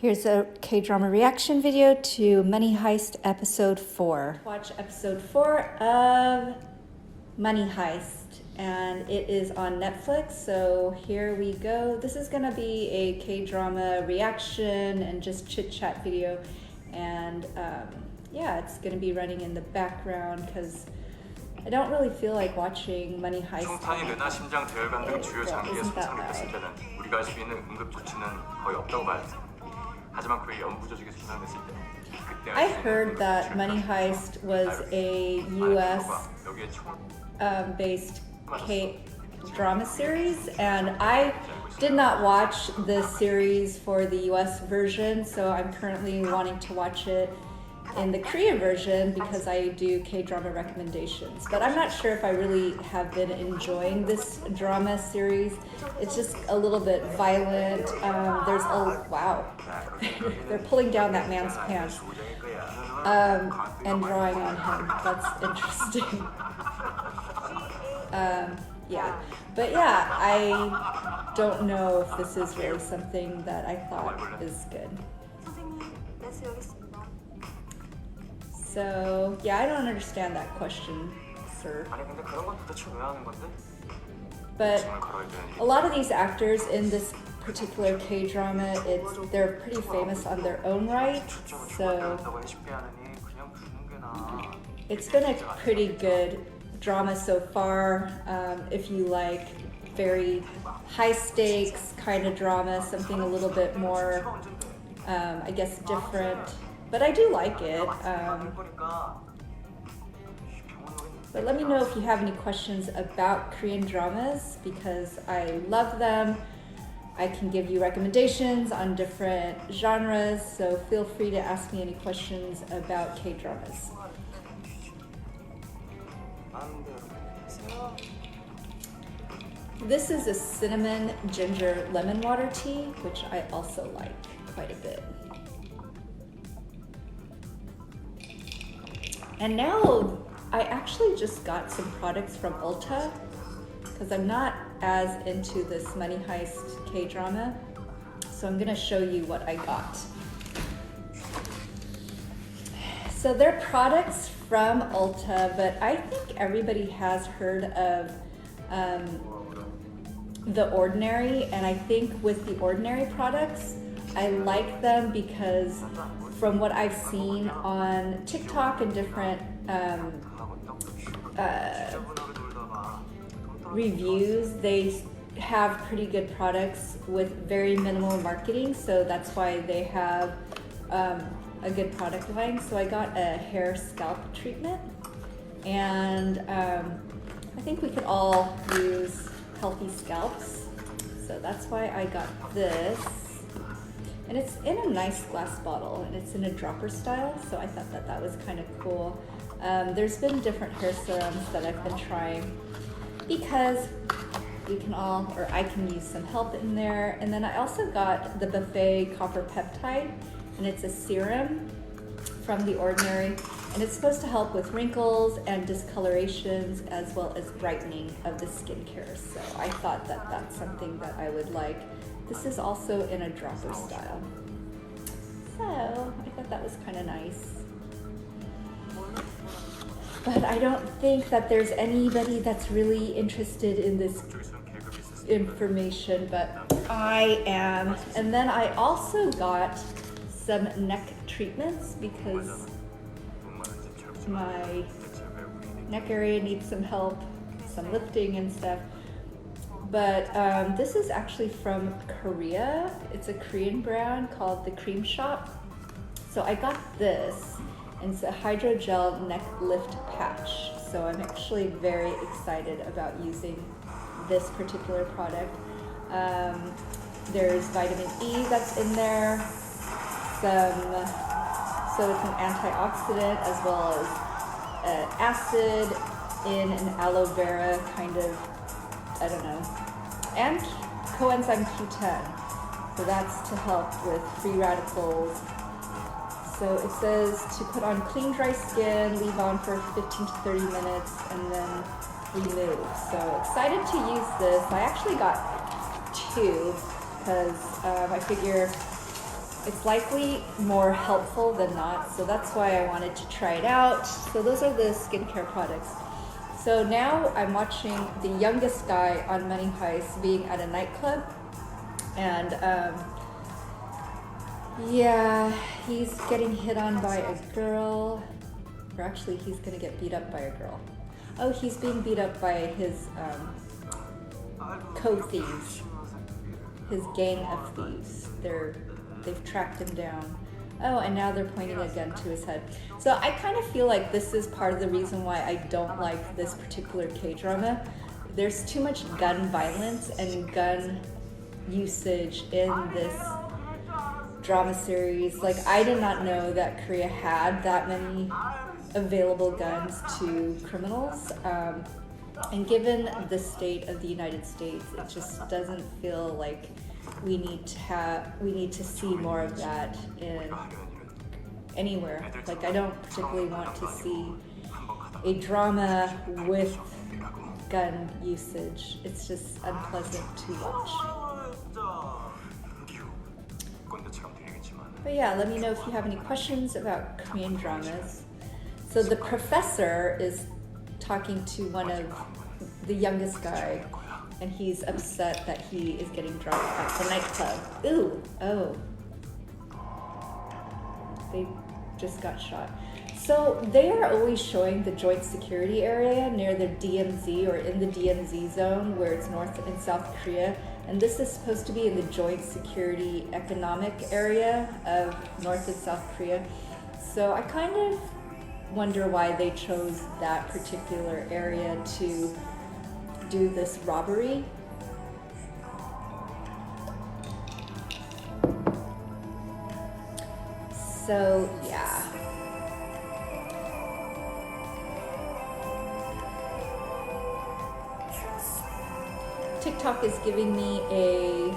Here's a K-drama reaction video to Money Heist episode 4. Watch episode 4 of Money Heist, and it is on Netflix, so here we go. This is gonna be a K-drama reaction and just chit-chat video, and yeah, it's gonna be running in the background because I don't really feel like watching Money Heist. 총탄이 뇌나 심장 대혈관 등 주요 장기에 손상됐을 때는 우리가 할 수 있는 응급 조치는 거의 없다고 봐야지. 하지만 그의 연부 조직이 손상됐을 때 I heard that Money Heist was a US based K-drama series, and I did not watch the series for the US version, so I'm currently wanting to watch it in the Korean version because I do K-drama recommendations. But I'm not sure if I really have been enjoying this drama series. It's just a little bit violent. There's a wow, they're pulling down that man's pants and drawing on him. That's interesting. Yeah, but yeah, I don't know if this is really something that I thought is good. So, yeah, I don't understand that question, sir. But a lot of these actors in this particular K-drama, they're pretty famous on their own right, so it's been a pretty good drama so far. If you like very high stakes kind of drama, something a little bit more, I guess, different. But I do like it. But let me know if you have any questions about Korean dramas because I love them. I can give you recommendations on different genres, so feel free to ask me any questions about K-dramas. This is a cinnamon ginger lemon water tea, which I also like quite a bit. And now I actually just got some products from Ulta because I'm not as into this Money Heist K-drama. So I'm gonna show you what I got. So they're products from Ulta, but I think everybody has heard of The Ordinary, and I think with The Ordinary products, I like them because from what I've seen on TikTok and different reviews, they have pretty good products with very minimal marketing, so that's why they have a good product line. So I got a hair scalp treatment, and I think we could all use healthy scalps, so that's why I got this. And it's in a nice glass bottle, and it's in a dropper style, so I thought that that was kind of cool. There's been different hair serums that I've been trying because you can all, or I can use some help in there. And then I also got the Buffet Copper Peptide, and it's a serum from The Ordinary, and it's supposed to help with wrinkles and discolorations as well as brightening of the skincare. So I thought that that's something that I would like. This is also in a dropper style. So I thought that was kind of nice. But I don't think that there's anybody that's really interested in this information, but I am. And then I also got some neck treatments because my neck area needs some help, some lifting and stuff. But this is actually from Korea. It's a Korean brand called The Cream Shop. So I got this, and it's a hydrogel neck lift patch. So I'm actually very excited about using this particular product. There's vitamin E that's in there, so it's an antioxidant as well as acid in an aloe vera kind of, I don't know, and coenzyme Q10. So that's to help with free radicals. So it says to put on clean, dry skin, leave on for 15 to 30 minutes, and then remove. So excited to use this. I actually got two because I figure it's likely more helpful than not, so that's why I wanted to try it out. So those are the skincare products. So now I'm watching the youngest guy on Money Heist being at a nightclub, and yeah, he's getting hit on by a girl, or actually he's gonna get beat up by a girl. Oh, he's being beat up by his co-thieves, his gang of thieves. They've tracked him down. Oh, and now they're pointing a gun to his head. So I kind of feel like this is part of the reason why I don't like this particular K-drama. There's too much gun violence and gun usage in this drama series. Like, I did not know that Korea had that many available guns to criminals. And given the state of the United States, it just doesn't feel like we need to see more of that in anywhere. Like, I don't particularly want to see a drama with gun usage. It's just unpleasant to watch. But yeah, let me know if you have any questions about Korean dramas. So the professor is talking to one of the youngest guy, and he's upset that he is getting drunk at the nightclub. Ooh, oh. They just got shot. So they are always showing the joint security area near the DMZ, or in the DMZ zone, where it's North and South Korea. And this is supposed to be in the joint security economic area of North and South Korea. So I kind of wonder why they chose that particular area to do this robbery. So yeah. TikTok is giving me a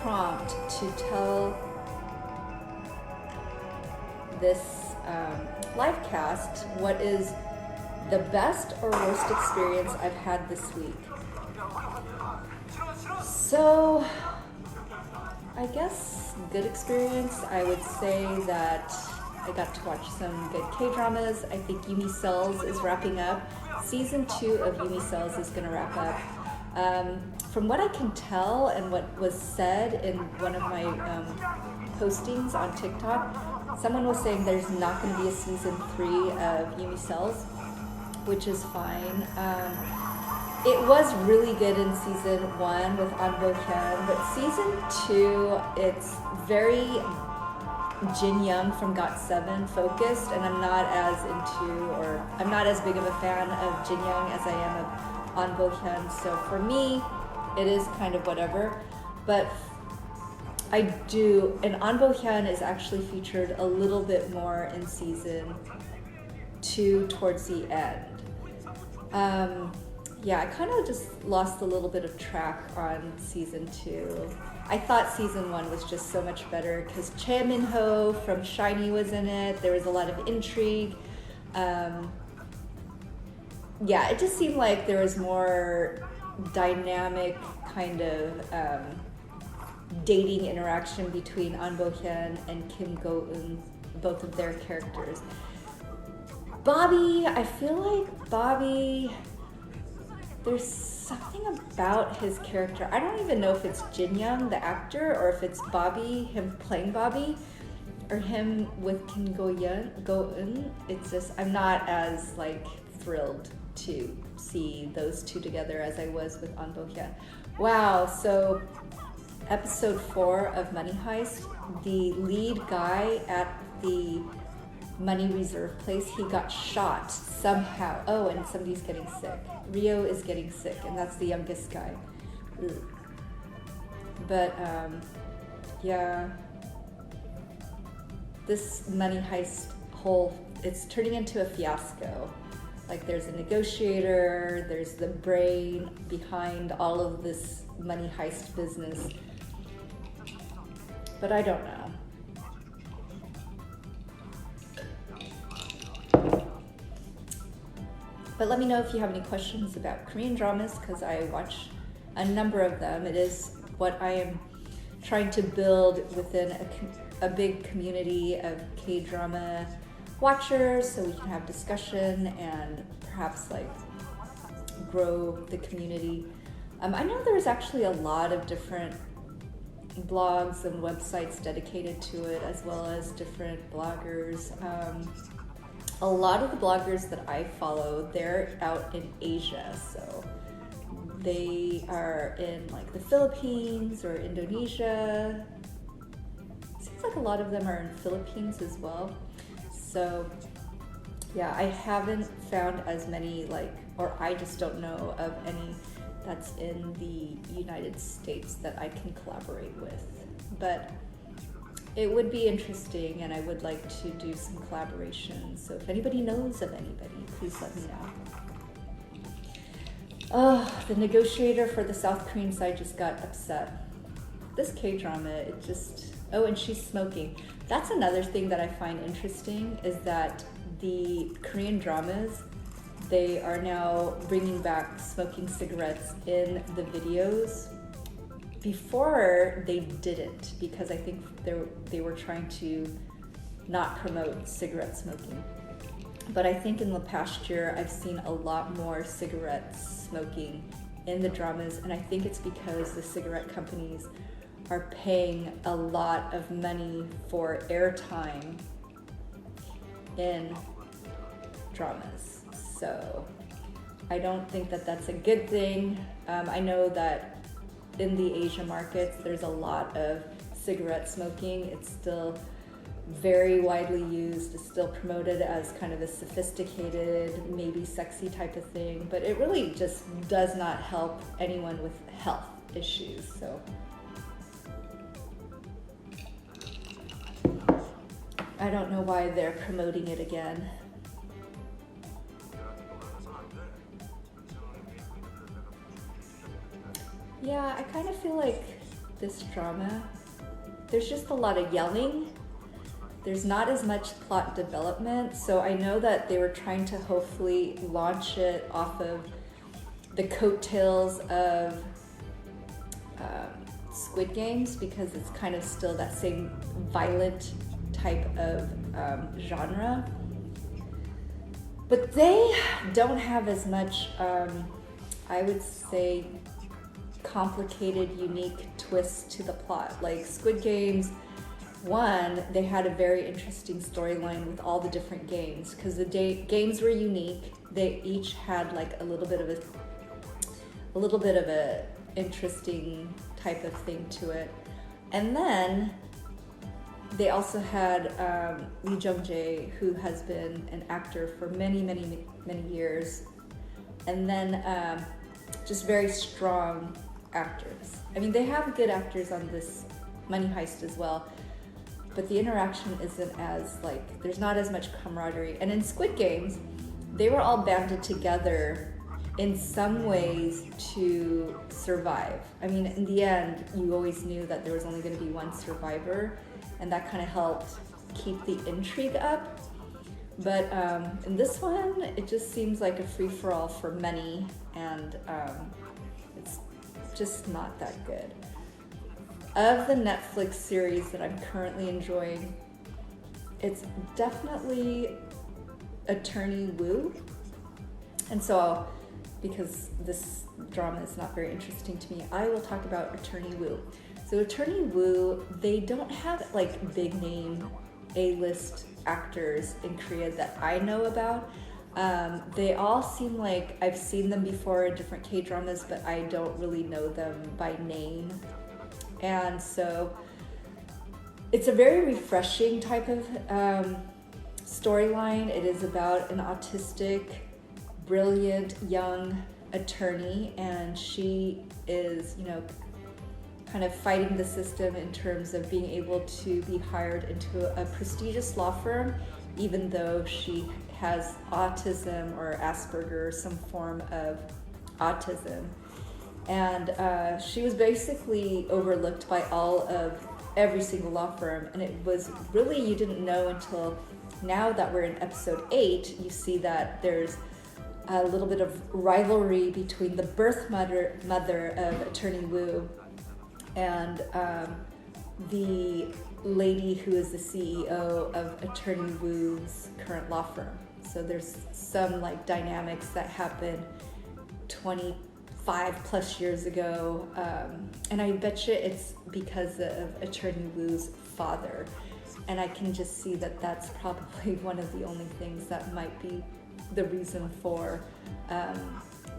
prompt to tell this live cast what is the best or worst experience I've had this week. So I guess good experience. I would say that I got to watch some good K-dramas. I think Yumi Cells is wrapping up. Season 2 of Yumi Cells is going to wrap up. From what I can tell and what was said in one of my postings on TikTok, someone was saying there's not going to be a season 3 of Yumi Cells, which is fine. It was really good in season 1 with An Bo-hyun, but season 2, it's very Jin Young from GOT7 focused, and I'm not as big of a fan of Jin Young as I am of An Bo-hyun. So for me, it is kind of whatever. But I do, and An Bo-hyun is actually featured a little bit more in season 2 towards the end. Yeah, I kind of just lost a little bit of track on season 2. I thought season 1 was just so much better because Chae Min-ho from SHINee was in it. There was a lot of intrigue. Yeah, it just seemed like there was more dynamic kind of dating interaction between An Bo-hyun and Kim Go-eun, both of their characters. Bobby, I feel like Bobby, there's something about his character. I don't even know if it's Jin Young, the actor, or if it's Bobby, him playing Bobby, or him with Kim Go-eun. It's just, I'm not as like thrilled to see those two together as I was with An Bo-hyun. Wow, so episode 4 of Money Heist, the lead guy at the money reserve place, he got shot somehow. Oh, and somebody's getting sick. Rio is getting sick, and that's the youngest guy. Ugh. But yeah, this Money Heist it's turning into a fiasco. Like, there's a negotiator, there's the brain behind all of this Money Heist business. But I don't know. But let me know if you have any questions about Korean dramas, because I watch a number of them. It is what I am trying to build within a big community of K-drama watchers, so we can have discussion and perhaps like grow the community. I know there's actually a lot of different blogs and websites dedicated to it, as well as different bloggers. A lot of the bloggers that I follow, they're out in Asia, so they are in like the Philippines or Indonesia. Seems like a lot of them are in Philippines as well. So yeah, I haven't found as many or I just don't know of any that's in the United States that I can collaborate with. But it would be interesting, and I would like to do some collaborations. So if anybody knows of anybody, please let me know. Oh, the negotiator for the South Korean side just got upset. This K-drama, oh, and she's smoking. That's another thing that I find interesting, is that the Korean dramas, they are now bringing back smoking cigarettes in the videos. Before they didn't, because I think they were trying to not promote cigarette smoking. But I think in the past year, I've seen a lot more cigarette smoking in the dramas, and I think it's because the cigarette companies are paying a lot of money for airtime in dramas. So I don't think that that's a good thing. I know that in the Asia markets, there's a lot of cigarette smoking. It's still very widely used. It's still promoted as kind of a sophisticated, maybe sexy type of thing, but it really just does not help anyone with health issues. So I don't know why they're promoting it again. Yeah, I kind of feel like this drama, there's just a lot of yelling. There's not as much plot development. So I know that they were trying to hopefully launch it off of the coattails of Squid Games, because it's kind of still that same violent type of genre. But they don't have as much, I would say, complicated, unique twists to the plot. Like Squid Games 1, they had a very interesting storyline with all the different games, because the games were unique. They each had like a little bit of a interesting type of thing to it. And then they also had Lee Jung-jae, who has been an actor for many, many, many years, and then just very strong actors. I mean, they have good actors on this Money Heist as well, but the interaction isn't as there's not as much camaraderie. And in Squid Games, they were all banded together in some ways to survive. I mean, in the end, you always knew that there was only going to be one survivor, and that kind of helped keep the intrigue up. But in this one, it just seems like a free-for-all for money, and it's just not that good. Of the Netflix series that I'm currently enjoying, it's definitely Attorney Woo. And so, because this drama is not very interesting to me, I will talk about Attorney Woo. So Attorney Woo, they don't have big name A-list actors in Korea that I know about. They all seem like I've seen them before in different K-dramas, but I don't really know them by name. And so it's a very refreshing type of storyline. It is about an autistic, brilliant young attorney, and she is, kind of fighting the system in terms of being able to be hired into a prestigious law firm, even though she has autism or Asperger, some form of autism. And she was basically overlooked by every single law firm. And it was really, you didn't know until now that we're in episode 8, you see that there's a little bit of rivalry between the birth mother of Attorney Woo and the lady who is the CEO of Attorney Wu's current law firm. So there's some like dynamics that happen 25 plus years ago, and I bet you it's because of Attorney Wu's father. And I can just see that that's probably one of the only things that might be the reason for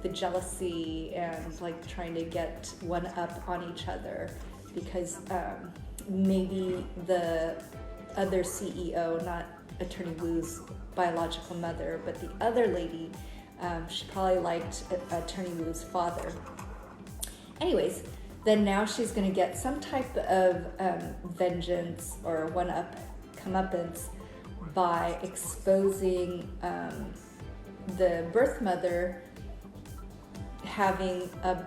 the jealousy and like trying to get one up on each other, because maybe the other CEO, not Attorney Wu's biological mother, but the other lady, she probably liked Attorney Wu's father. Anyways, then now she's going to get some type of vengeance or one-up comeuppance by exposing the birth mother having a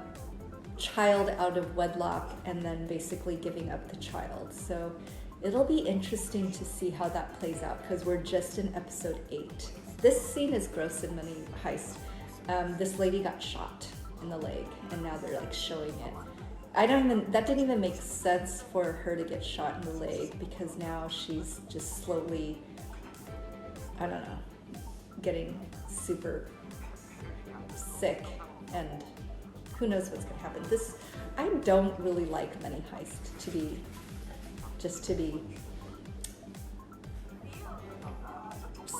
child out of wedlock and then basically giving up the child. So it'll be interesting to see how that plays out, because we're just in episode 8. This scene is gross in Money Heist. This lady got shot in the leg, and now they're like showing it. That didn't even make sense for her to get shot in the leg, because now she's just slowly, I don't know, getting super sick, and who knows what's gonna happen. I don't really like Money Heist, to be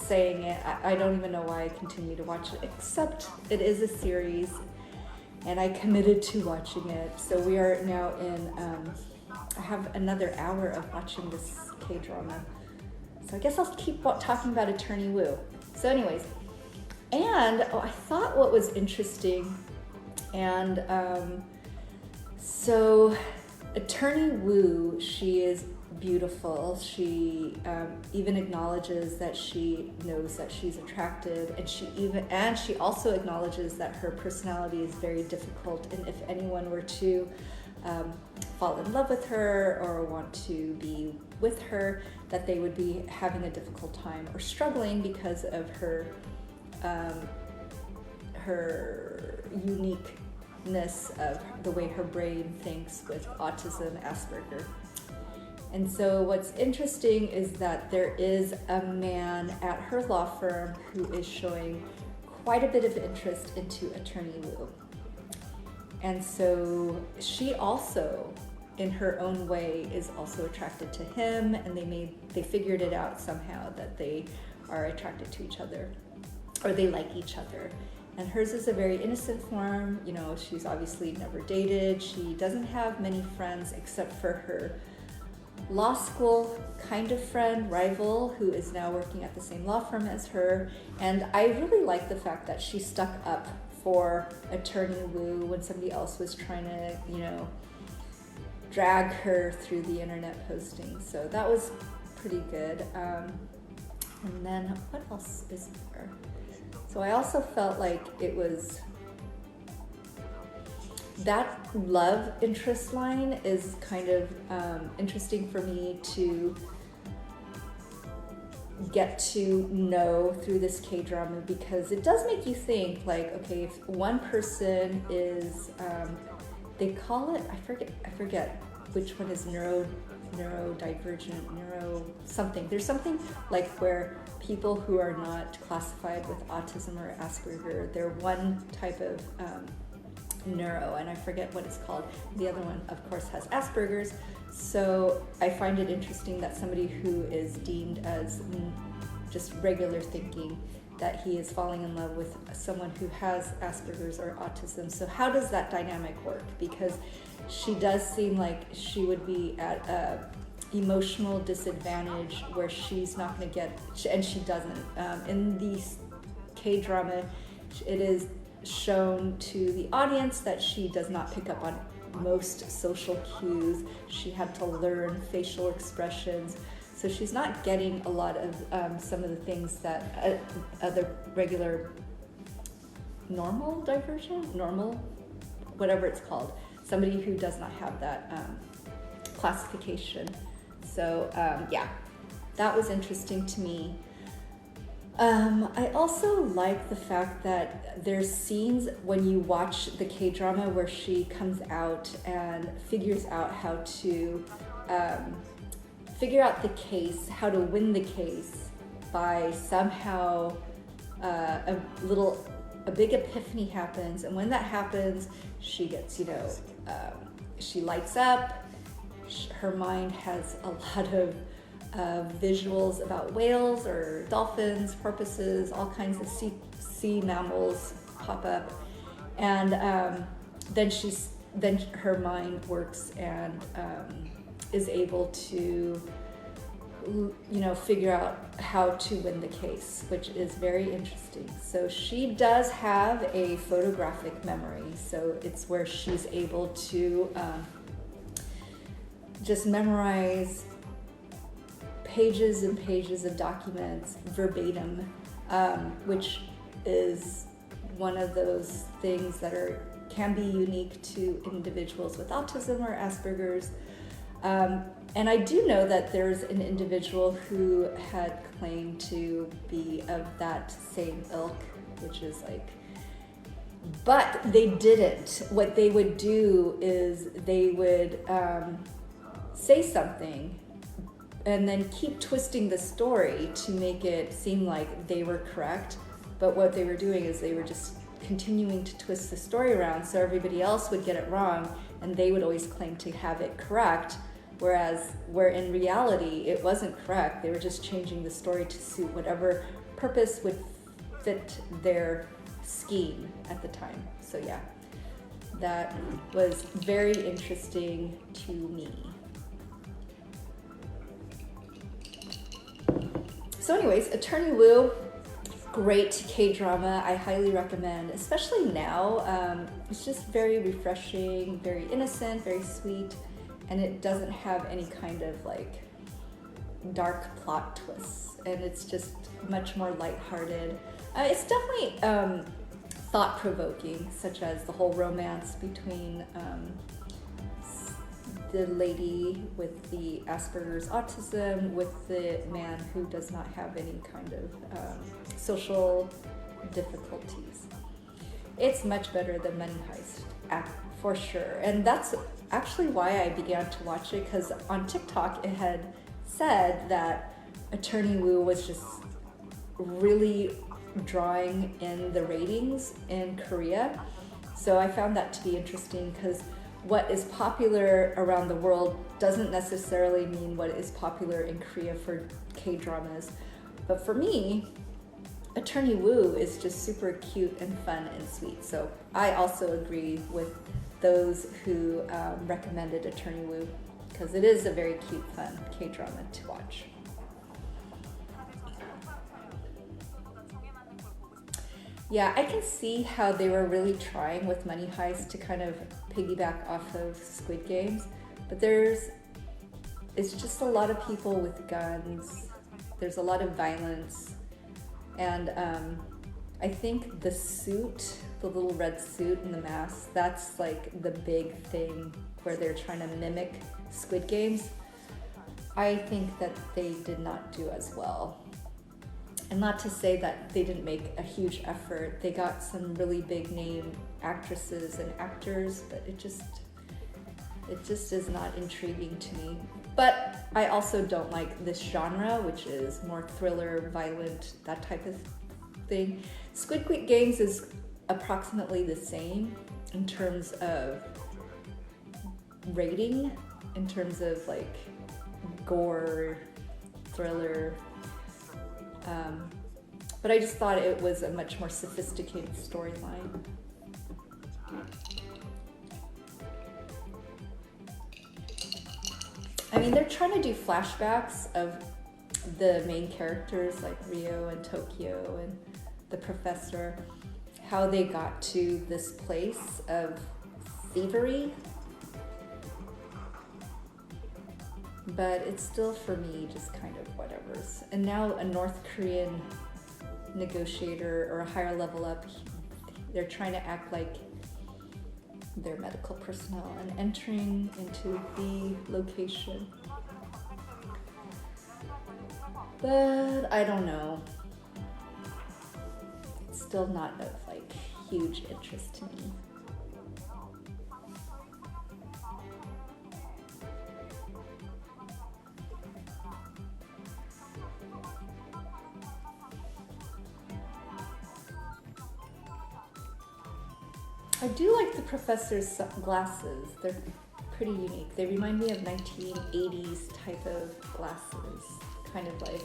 saying it. I don't even know why I continue to watch it, except it is a series and I committed to watching it. So we are now in, I have another hour of watching this K-drama. So I guess I'll keep talking about Attorney Wu. So anyways, and I thought what was interesting, and so Attorney Wu, she is beautiful. She even acknowledges that she knows that she's attractive, and she also acknowledges that her personality is very difficult, and if anyone were to fall in love with her or want to be with her, that they would be having a difficult time or struggling because of her uniqueness of the way her brain thinks with autism, Asperger. And so what's interesting is that there is a man at her law firm who is showing quite a bit of interest into Attorney Wu. And so she also, in her own way, is also attracted to him, and they figured it out somehow that they are attracted to each other, or they like each other. And hers is a very innocent form. You know, she's obviously never dated. She doesn't have many friends except for her law school kind of friend, rival, who is now working at the same law firm as her. And I really like the fact that she stuck up for Attorney Wu when somebody else was trying to, you know, drag her through the internet posting. So that was pretty good. And then what else is there? So I also felt like it was, that love interest line is kind of interesting for me to get to know through this K-drama, because it does make you think, like, okay, if one person is, they call it, I forget which one is neurodivergent, neuro something. There's something like where people who are not classified with autism or Asperger, they're one type of neuro, and I forget what it's called. The other one, of course, has Asperger's. So I find it interesting that somebody who is deemed as just regular thinking, that he is falling in love with someone who has Asperger's or autism. So how does that dynamic work? Because she does seem like she would be at a emotional disadvantage where she's not going to get, and she doesn't. In the K-drama, it is shown to the audience that she does not pick up on most social cues. She had to learn facial expressions. So she's not getting a lot of some of the things that other regular normal, whatever it's called, somebody who does not have that classification. So yeah, that was interesting to me. I also like the fact that there's scenes when you watch the K-drama where she comes out and figures out how to figure out the case, how to win the case by somehow a big epiphany happens, and when that happens, she gets, she lights up. Her mind has a lot of visuals about whales or dolphins, porpoises, all kinds of sea mammals pop up, and then her mind works and is able to figure out how to win the case, which is very interesting. So she does have a photographic memory, so it's where she's able to just memorize pages and pages of documents verbatim, which is one of those things that can be unique to individuals with autism or Asperger's. And I do know that there's an individual who had claimed to be of that same ilk, which is but they didn't. What they would do is they would say something and then keep twisting the story to make it seem like they were correct. But what they were doing is they were just continuing to twist the story around so everybody else would get it wrong, and they would always claim to have it correct, where in reality it wasn't correct. They were just changing the story to suit whatever purpose would fit their scheme at the time. So yeah, that was very interesting to me. So anyways, Attorney Woo, great K-drama. I highly recommend, especially now. It's just very refreshing, very innocent, very sweet, and it doesn't have any kind of dark plot twists, and it's just much more lighthearted. It's definitely thought-provoking, such as the whole romance between the lady with the Asperger's autism with the man who does not have any kind of social difficulties. It's much better than Money Heist, for sure. And that's actually why I began to watch it, because on TikTok it had said that Attorney Woo was just really drawing in the ratings in Korea. So I found that to be interesting, because what is popular around the world doesn't necessarily mean what is popular in Korea for K-dramas. But for me, Attorney Woo is just super cute and fun and sweet. So I also agree with those who recommended Attorney Woo, because it is a very cute, fun K-drama to watch. Yeah, I can see how they were really trying with Money Heist to kind of piggyback off of Squid Games, but it's just a lot of people with guns. There's a lot of violence, and I think the suit, the little red suit and the mask, that's the big thing where they're trying to mimic Squid Games. I think that they did not do as well. And not to say that they didn't make a huge effort. They got some really big name actresses and actors, but it just is not intriguing to me. But I also don't like this genre, which is more thriller, violent, that type of thing. Squid Games is approximately the same in terms of rating, in terms of gore, thriller. But I just thought it was a much more sophisticated storyline. I mean, they're trying to do flashbacks of the main characters like Rio and Tokyo and the professor, how they got to this place of thievery. But it's still, for me, just kind of whatever's. And now a North Korean negotiator or a higher level up, they're trying to act like they're medical personnel and entering into the location. But I don't know. It's still not of huge interest to me. I do like the professor's glasses. They're pretty unique. They remind me of 1980s type of glasses. Kind of like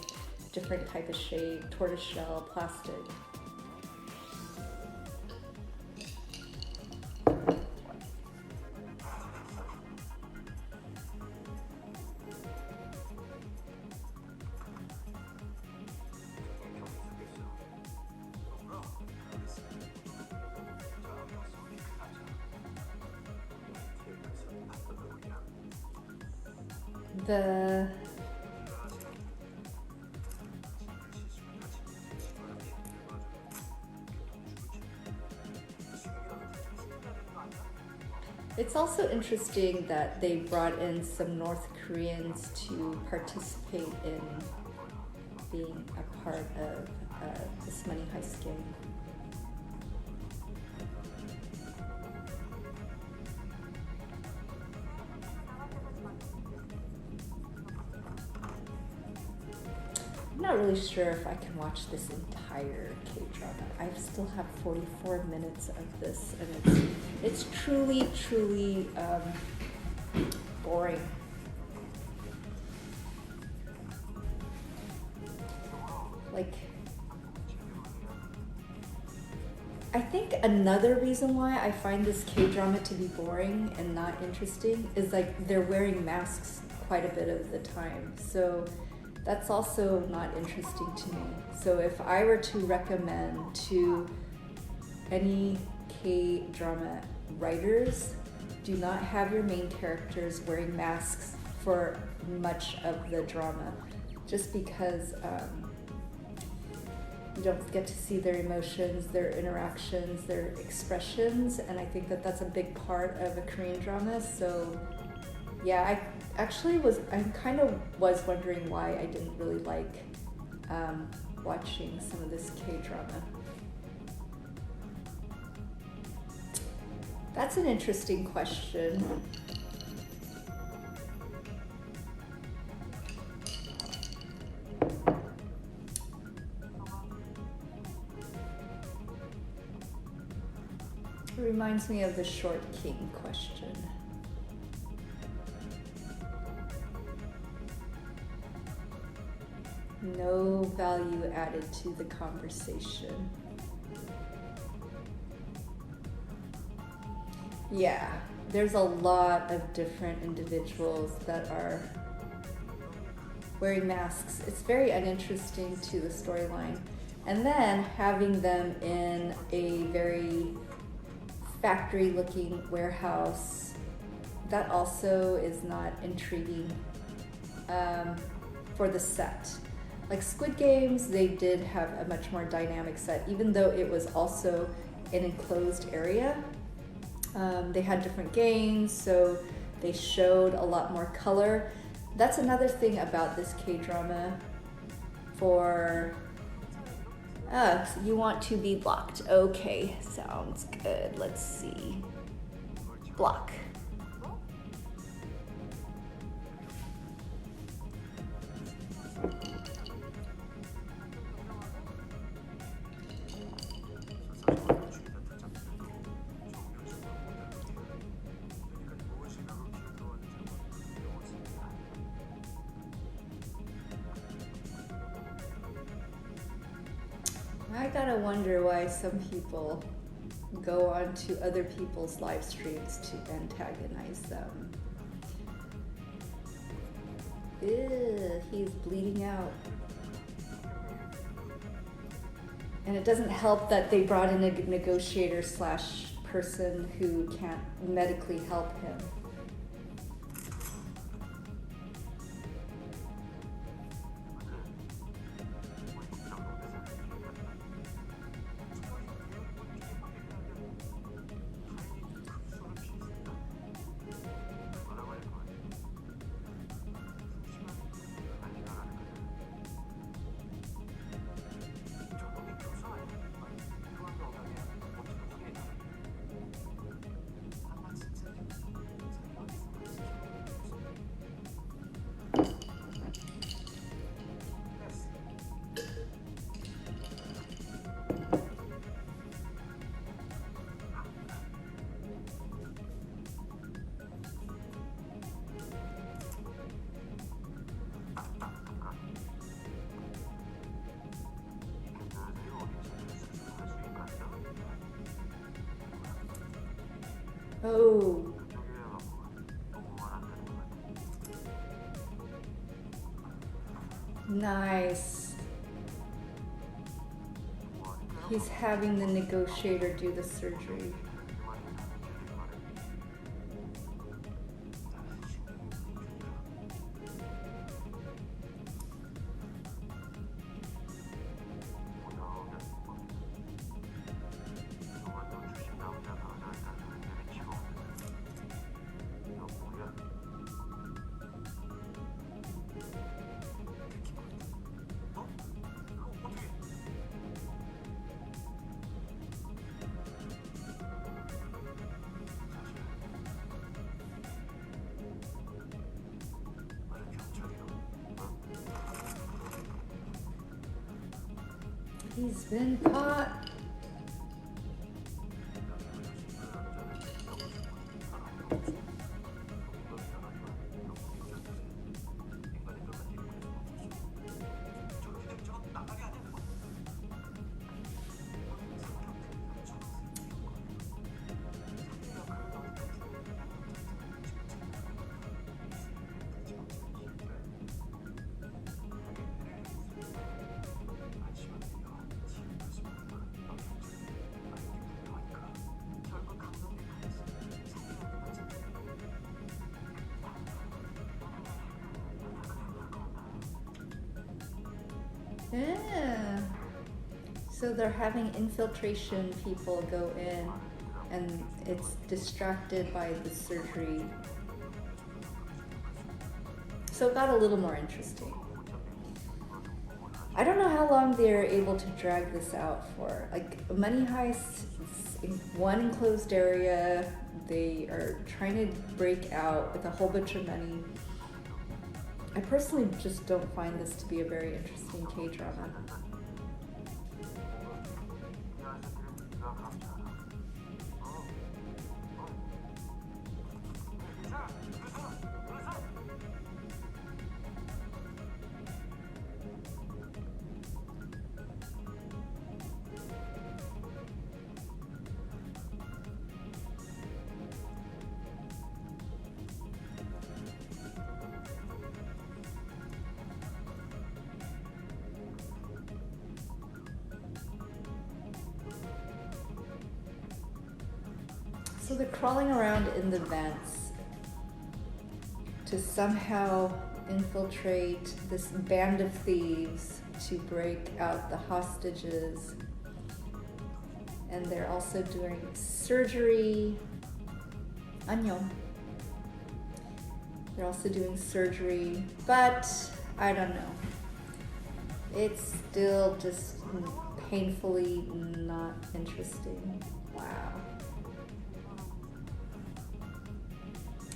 different type of shape, tortoiseshell, plastic. It's also interesting that they brought in some North Koreans to participate in being a part of this Money Heist game. I'm not really sure if I can watch this entire K-drama. I still have 44 minutes of this, and it's truly boring. Like, I think another reason why I find this K-drama to be boring and not interesting is like they're wearing masks quite a bit of the time. So that's also not interesting to me. So if I were to recommend to any K-drama writers, do not have your main characters wearing masks for much of the drama, just because you don't get to see their emotions, their interactions, their expressions, and I think that that's a big part of a Korean drama. So yeah, I kind of was wondering why I didn't really like watching some of this K-drama. That's an interesting question. It reminds me of the Short King question. No value added to the conversation. Yeah, there's a lot of different individuals that are wearing masks. It's very uninteresting to the storyline. And then having them in a very factory-looking warehouse, that also is not intriguing for the set. Like Squid Games, they did have a much more dynamic set, even though it was also an enclosed area. They had different games, so they showed a lot more color. That's another thing about this K-drama. You want to be blocked. Okay, sounds good. Let's see. Block. I gotta wonder why some people go on to other people's live streams to antagonize them. Ew, he's bleeding out. And it doesn't help that they brought in a negotiator / person who can't medically help him. Oh, nice. He's having the negotiator do the surgery. He's been caught. Yeah. So they're having infiltration people go in and it's distracted by the surgery. So it got a little more interesting. I don't know how long they're able to drag this out for. Like Money Heist, in one enclosed area, they are trying to break out with a whole bunch of money. I personally just don't find this to be a very interesting K-drama. So they're crawling around in the vents to somehow infiltrate this band of thieves to break out the hostages. And they're also doing surgery. 안녕. They're also doing surgery, but I don't know. It's still just painfully not interesting. Wow.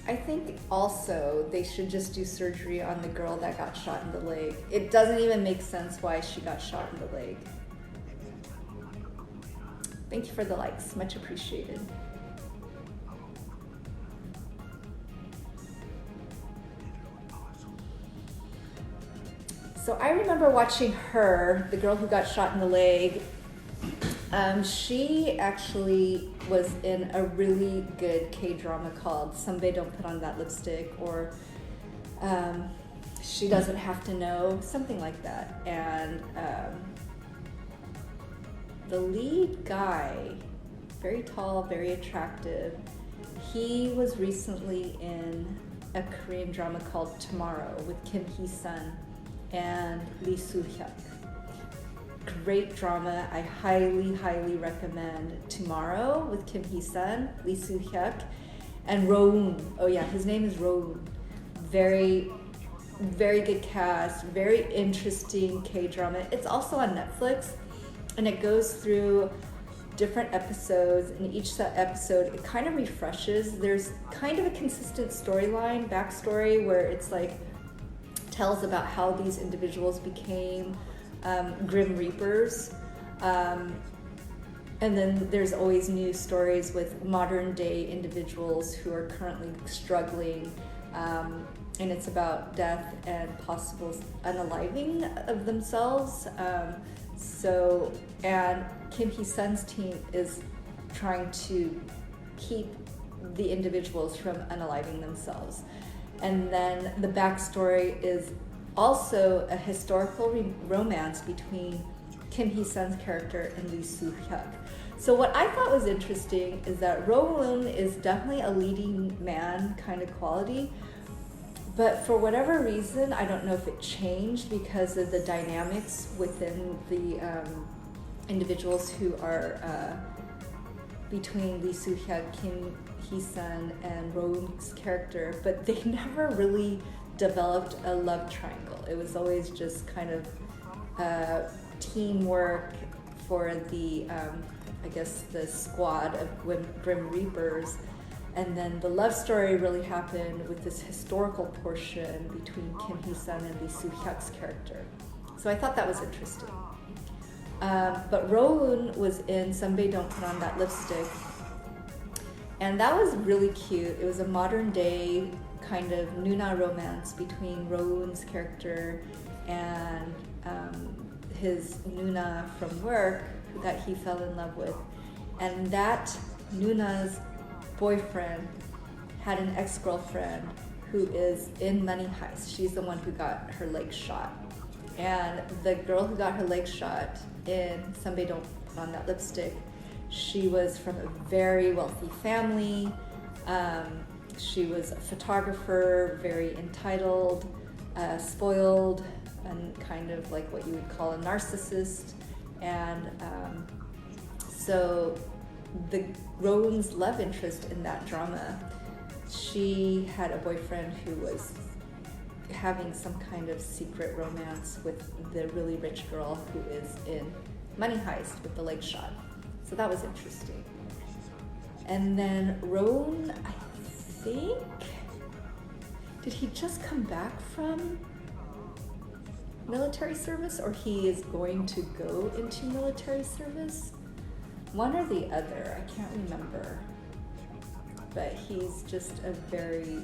I think also they should just do surgery on the girl that got shot in the leg. It doesn't even make sense why she got shot in the leg. Thank you for the likes, much appreciated. So I remember watching her, the girl who got shot in the leg. She actually was in a really good K-drama called Someday Don't Put On That Lipstick, or She Doesn't Have to Know, something like that. And the lead guy, very tall, very attractive, he was recently in a Korean drama called Tomorrow with Kim Hee-sun and Lee Soo-hyuk. Great drama. I highly, highly recommend Tomorrow with Kim Hee-sun, Lee Soo-hyuk, and Rowoon. Oh yeah, his name is Rowoon. Very, very good cast, very interesting K-drama. It's also on Netflix, and it goes through different episodes, and each episode, it kind of refreshes. There's kind of a consistent storyline, backstory, where it's like, tells about how these individuals became Grim Reapers. And then there's always new stories with modern day individuals who are currently struggling. And it's about death and possible unaliving of themselves. And Kim Hee-sun's team is trying to keep the individuals from unaliving themselves. And then the backstory is also a historical romance between Kim Hee-sun's character and Lee Soo-hyuk. So what I thought was interesting is that Ro-woon is definitely a leading man kind of quality, but for whatever reason, I don't know if it changed because of the dynamics within the individuals who are between Lee Soo-hyuk, Kim Hee-sun, and Ro-woon's character, but they never really developed a love triangle. It was always just kind of teamwork for the, I guess, the squad of Grim Reapers. And then the love story really happened with this historical portion between Kim Hee-sun and Lee Soo-hyuk's character. So I thought that was interesting. But Ro-woon was in Sunbae Don't Put On That Lipstick, and that was really cute. It was a modern day kind of Nuna romance between Ro-woon's character and his Nuna from work that he fell in love with. And that Nuna's boyfriend had an ex-girlfriend who is in Money Heist. She's the one who got her leg shot. And the girl who got her leg shot in Sunbae Don't Put On That Lipstick, she was from a very wealthy family. She was a photographer, very entitled, spoiled, and kind of like what you would call a narcissist. And so the Ro-woon's love interest in that drama, she had a boyfriend who was having some kind of secret romance with the really rich girl who is in Money Heist with the leg shot. So that was interesting. And then Ro-woon, I think, did he just come back from military service, or he is going to go into military service? One or the other, I can't remember. But he's just a very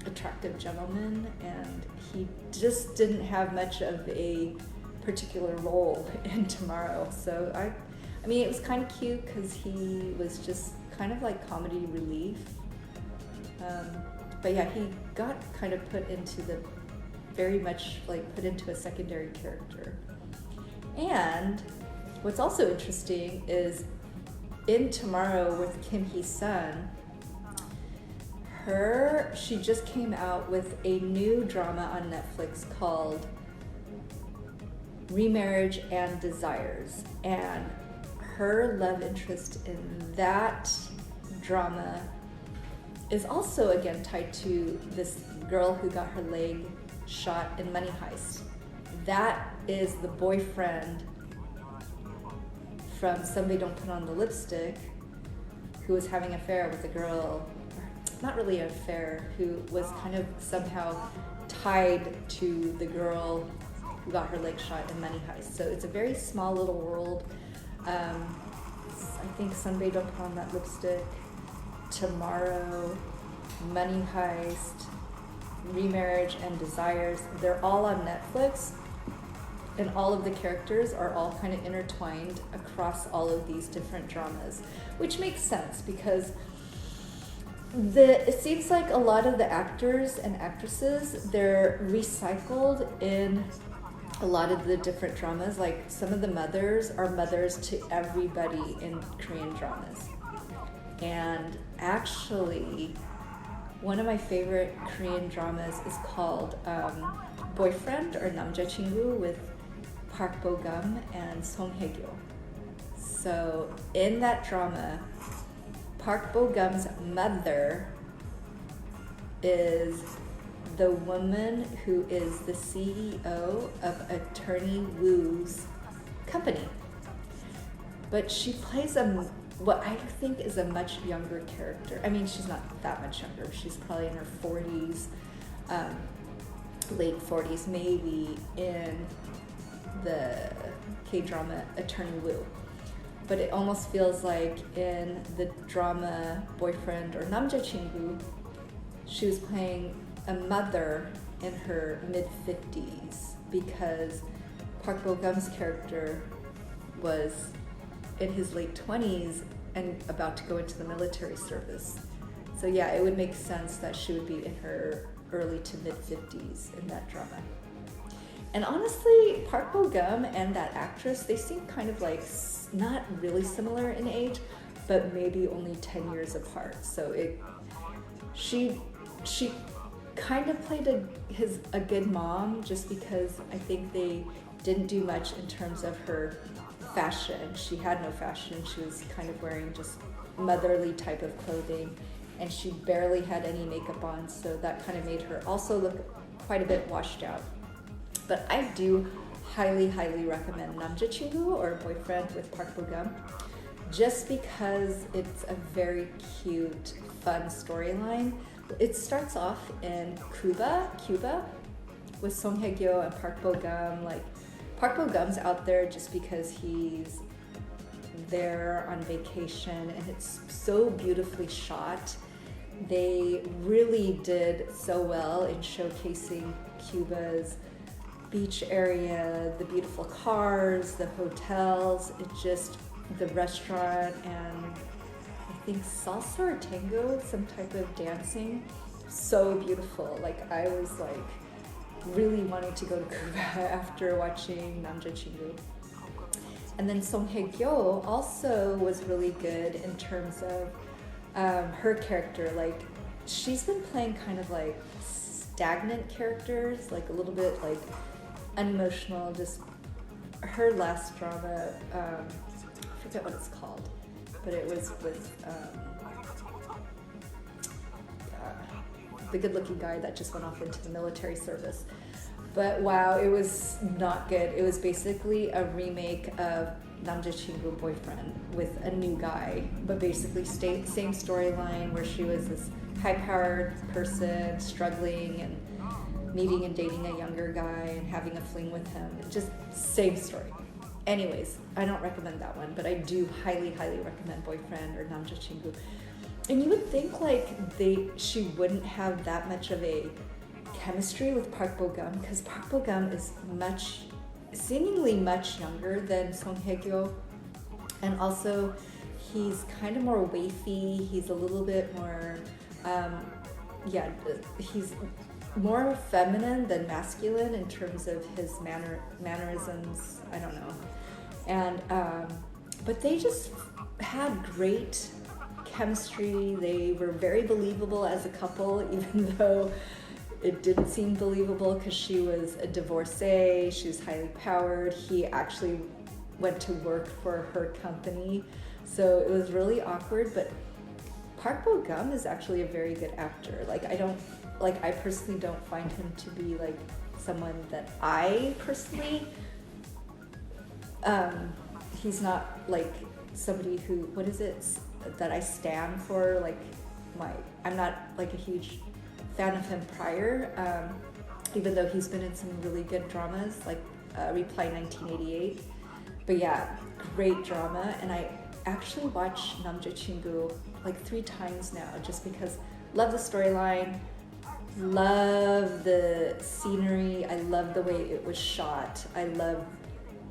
attractive gentleman, and he just didn't have much of a particular role in Tomorrow. So I mean, it was kind of cute because he was just kind of like comedy relief. But yeah, he got kind of put into the very much like put into a secondary character. And what's also interesting is in Tomorrow with Kim Hee-sun, she just came out with a new drama on Netflix called Remarriage and Desires. And her love interest in that drama is also again tied to this girl who got her leg shot in Money Heist. That is the boyfriend from Somebody Don't Put On the Lipstick, who was having an affair with a girl, not really an affair, who was kind of somehow tied to the girl who got her leg shot in Money Heist. So it's a very small little world. I think Sunbae Don't Put On That Lipstick, Tomorrow, Money Heist, Remarriage and Desires, they're all on Netflix, and all of the characters are all kind of intertwined across all of these different dramas, which makes sense because it seems like a lot of the actors and actresses, they're recycled in a lot of the different dramas. Like some of the mothers are mothers to everybody in Korean dramas. And actually, one of my favorite Korean dramas is called Boyfriend or 남자친구 with Park Bo-gum and Song Hye-kyo. So in that drama, Park Bo-gum's mother is the woman who is the CEO of Attorney Woo's company. But she plays what I think is a much younger character. I mean, she's not that much younger. She's probably in her 40s, late 40s maybe, in the K-drama Attorney Woo. But it almost feels like in the drama Boyfriend or 남자친구, she was playing a mother in her mid-50s because Park Bo-gum's character was in his late 20s and about to go into the military service. So yeah, it would make sense that she would be in her early to mid 50s in that drama. And honestly, Park Bo-gum and that actress, they seem kind of like not really similar in age, but maybe only 10 years apart. So she kind of played a good mom, just because I think they didn't do much in terms of her fashion. She had no fashion. She was kind of wearing just motherly type of clothing, and she barely had any makeup on, so that kind of made her also look quite a bit washed out. But I do highly recommend Namja Chingu, or Boyfriend with Park Bo-gum, just because it's a very cute, fun storyline. It starts off in Cuba, with Song Hye-kyo and Park Bo-gum. Like, Park Bo-gum's out there just because he's there on vacation, and it's so beautifully shot. They really did so well in showcasing Cuba's beach area, the beautiful cars, the hotels, the restaurant, and I think salsa or tango, some type of dancing. So beautiful. Like, I was like really wanting to go to Cuba after watching Namja Chingu. And then Song Hye-kyo also was really good in terms of her character. Like, she's been playing kind of like stagnant characters, like a little bit like unemotional. Just her last drama, I forget what it's called, but it was with the good-looking guy that just went off into the military service. But wow, it was not good. It was basically a remake of Namja Chingu Boyfriend with a new guy, but basically same storyline, where she was this high-powered person struggling and meeting and dating a younger guy and having a fling with him. Just same story. Anyways, I don't recommend that one, but I do highly recommend Boyfriend or Namja Chingu. And you would think like she wouldn't have that much of a chemistry with Park Bo-gum, because Park Bo-gum is seemingly much younger than Song Hye-kyo, and also he's kind of more wafy. He's a little bit more, he's more feminine than masculine in terms of his mannerisms. I don't know, and but they just had great chemistry. They were very believable as a couple, even though it didn't seem believable because she was a divorcee, she was highly powered. He actually went to work for her company, so it was really awkward. But Park Bo-gum is actually a very good actor. I personally don't find him to be like someone that I personally, he's not like somebody who, that I stand for, I'm not like a huge fan of him prior, even though he's been in some really good dramas like Reply 1988. But yeah, great drama, and I actually watched Namja Chingu like 3 times now, just because love the storyline, love the scenery, I love the way it was shot, I love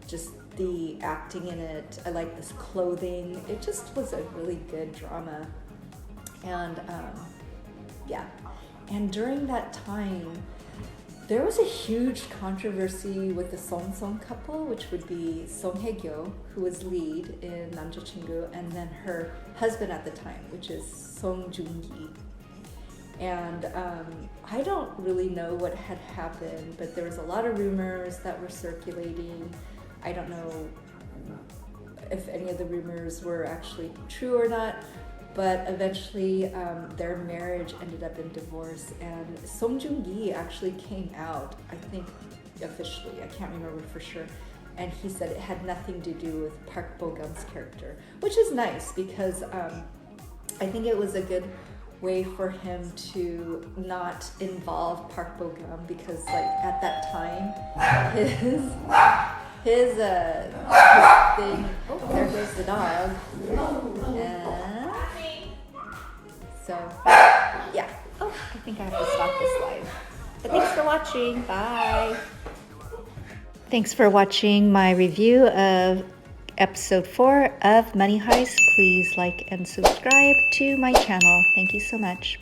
just the acting in it, I like this clothing. It just was a really good drama. And and during that time, there was a huge controversy with the Song couple, which would be Song Hye-kyo, who was lead in Namja Chingu, and then her husband at the time, which is Song Joong-gi. And I don't really know what had happened, but there was a lot of rumors that were circulating. I don't know if any of the rumors were actually true or not, but eventually their marriage ended up in divorce, and Song Joong-gi actually came out, I think officially, I can't remember for sure, and he said it had nothing to do with Park Bo-gum's character, which is nice, because I think it was a good way for him to not involve Park Bo-gum, because like at that time his thing, oh, there goes the dog. So, yeah. Oh, I think I have to stop this live. But thanks for watching. Bye. Thanks for watching my review of episode 4 of Money Heist. Please like and subscribe to my channel. Thank you so much.